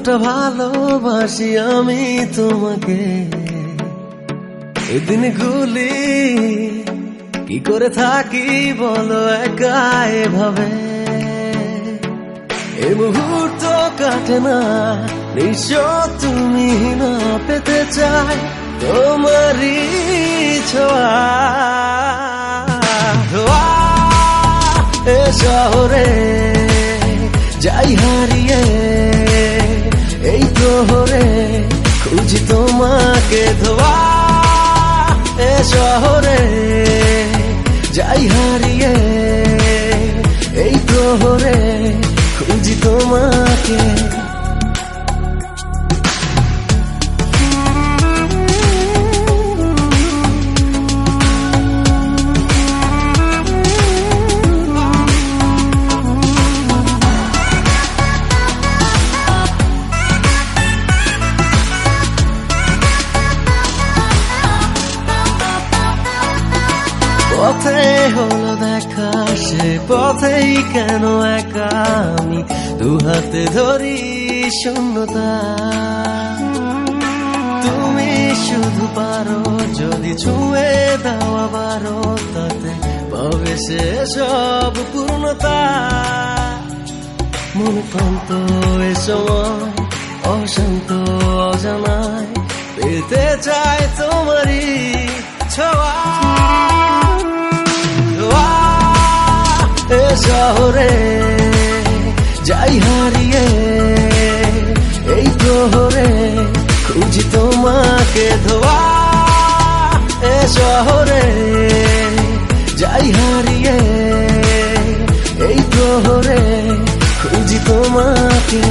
কতটা ভালোবাসি আমি তোমাকে, এদিন গুলি কি করে থাকি বলো একা এভাবে। এই মুহূর্ত কাটে না নিশ্চয় তুমি না পেতে চাই তোমারই ছোঁয়া। এ শহরে যাই হারিয়ে এই প্রহরে খুঁজি তোমাকে ধোয়া। এ শহরে যাই হারিয়ে এই প্রহরে খুঁজি তোমাকে। পথে হলো দেখা সে পথেই কেন একা আমি দু হাতে ধরি শূন্যতা। তুমি শুধু পারো যদি ছুঁয়ে দাও আবারও তাতে পাবে সে সব পূর্ণতা। মন প্রান্ত এ সময় অশান্ত অজানায় পেতে চায় তোমারই ছোঁয়া। এ শহরে যাই হারিয়ে এই প্রহরে খুঁজি তোমাকে ধোয়া। এ শহরে যাই হারিয়ে এই প্রহরে খুঁজি তোমাকে।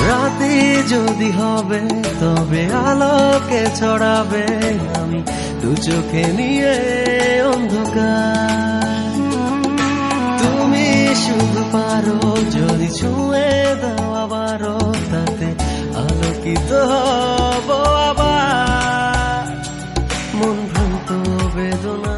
রাতে যদি হবে তবে আলোকে ছড়াবে আমি দু চোখে নিয়ে অন্ধকার। তুমি শুধু পারো যদি ছুঁয়ে দাও আবারও তাতে আলোকিত হব আবার। মন ভ্রান্ত বেদনা